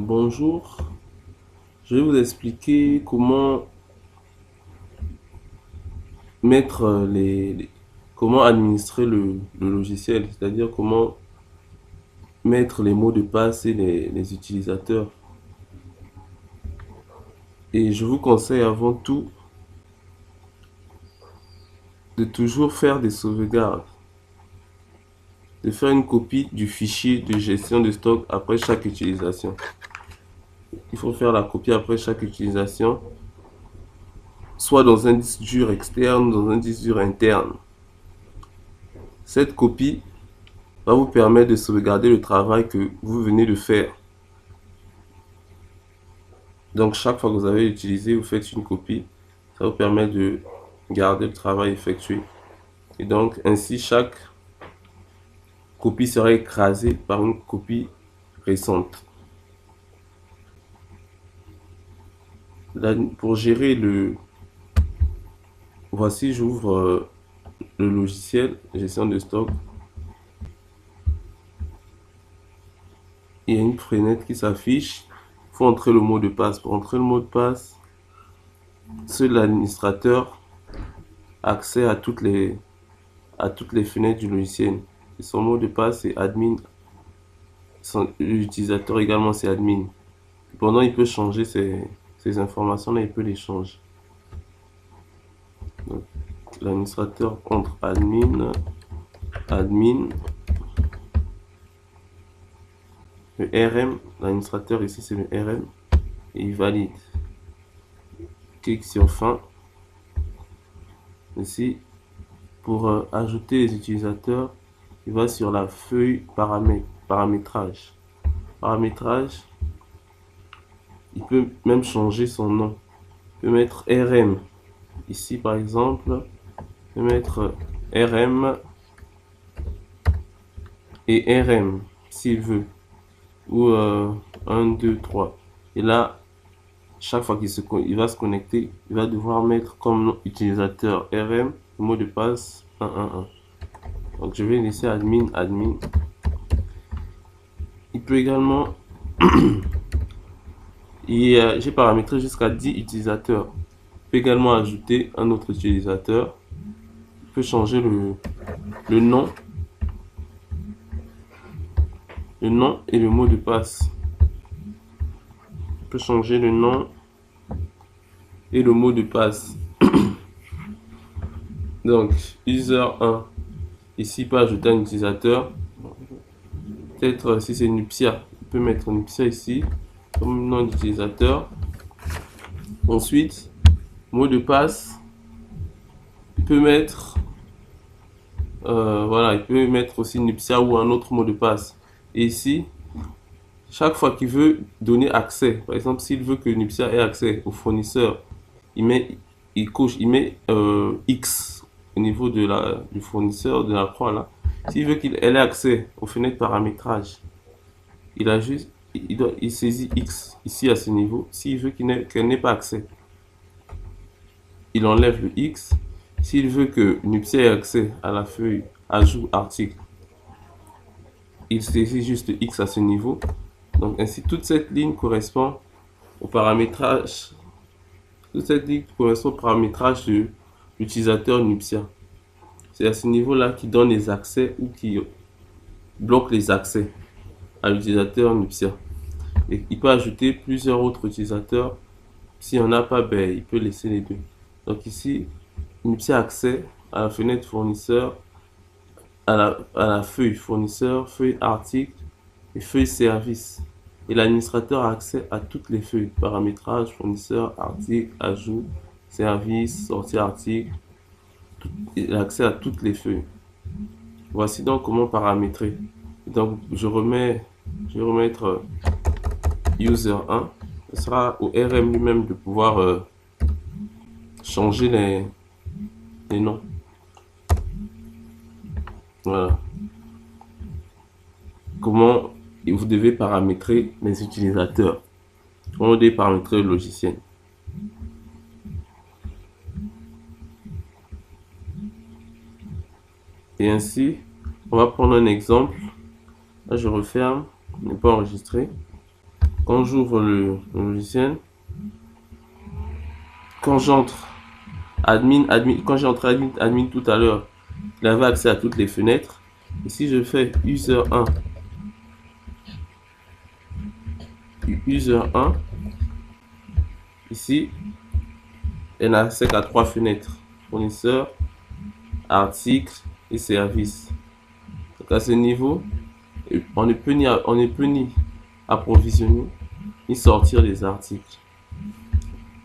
Bonjour, je vais vous expliquer comment mettre comment administrer le logiciel, c'est-à-dire comment mettre les mots de passe et les utilisateurs. Et je vous conseille avant tout de toujours faire des sauvegardes, de faire une copie du fichier de gestion de stock après chaque utilisation. Il faut faire la copie après chaque utilisation, soit dans un disque dur externe, dans un disque dur interne. Cette copie va vous permettre de sauvegarder le travail que vous venez de faire. Donc chaque fois que vous avez utilisé, vous faites une copie. Ça vous permet de garder le travail effectué. Et donc ainsi, chaque copie sera écrasée par une copie récente. Là, pour gérer voici, j'ouvre le logiciel gestion de stock. Il y a une fenêtre qui s'affiche. Il faut entrer le mot de passe. Pour entrer le mot de passe, seul l'administrateur a accès à toutes les fenêtres du logiciel. Et son mot de passe est admin. L'utilisateur également c'est admin. Cependant, il peut changer ces informations-là, il peut les changer. L'administrateur entre admin, le RM, l'administrateur ici c'est le RM, et il valide. Clique sur fin. Ici, pour ajouter les utilisateurs, il va sur la feuille paramétrage. Paramétrage, il peut même changer son nom. Il peut mettre RM. Ici par exemple, il peut mettre RM et RM s'il veut. Ou 1, 2, 3. Et là, chaque fois qu'il va se connecter, il va devoir mettre comme nom utilisateur RM, le mot de passe 111. Donc je vais laisser admin. Il peut également j'ai paramétré jusqu'à 10 utilisateurs. Il peut également ajouter un autre utilisateur. Il peut changer le nom et le mot de passe. Il peut changer le nom et le mot de passe. Donc user 1 ici, il peut ajouter un utilisateur. Peut-être si c'est Nupsia, il peut mettre Nupsia ici comme nom d'utilisateur. Ensuite, mot de passe, il peut mettre voilà, il peut mettre aussi Nupsia ou un autre mot de passe. Et ici, chaque fois qu'il veut donner accès, par exemple s'il veut que Nupsia ait accès au fournisseur, il met X au niveau du fournisseur de la croix là. S'il veut qu'elle ait accès aux fenêtres paramétrage, il saisit X ici à ce niveau. S'il veut qu'elle n'ait pas accès, il enlève le X. S'il veut que Nupsia ait accès à la feuille ajout article, il saisit juste X à ce niveau. Donc ainsi, toute cette ligne correspond au paramétrage. Toute cette ligne correspond au paramétrage de l'utilisateur Nupsia. C'est à ce niveau-là qu'il donne les accès ou qui bloque les accès à l'utilisateur Nupsia. Et il peut ajouter plusieurs autres utilisateurs. S'il n'y en a pas, ben, il peut laisser les deux. Donc ici, Nupsia a accès à la fenêtre fournisseur, à la feuille fournisseur, feuille article et feuille service. Et l'administrateur a accès à toutes les feuilles, paramétrage, fournisseur, article, ajout, service, sortie article. Il a accès à toutes les feuilles. Voici donc comment paramétrer. Donc je vais remettre user 1. Ce sera au RM lui-même de pouvoir changer les noms. Voilà. Comment vous devez paramétrer les utilisateurs. Comment vous devez paramétrer le logiciel. Et ainsi, on va prendre un exemple. Là, je referme. Il n'est pas enregistré. Quand j'ouvre le logiciel, quand j'entre quand j'ai entré admin tout à l'heure, il avait accès à toutes les fenêtres. Et si je fais user 1, ici, elle n'a accès qu'à 3 fenêtres: fournisseur, article et service. Donc à ce niveau, on ne peut ni approvisionner ni sortir les articles.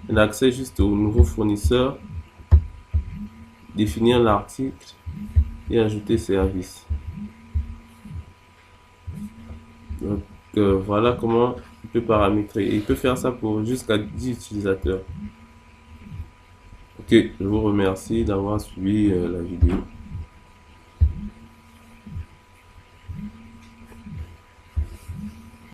Elle a accès juste au nouveau fournisseur, définir l'article et ajouter service. Donc voilà comment il peut paramétrer. Et il peut faire ça pour jusqu'à 10 utilisateurs. Ok, je vous remercie d'avoir suivi la vidéo.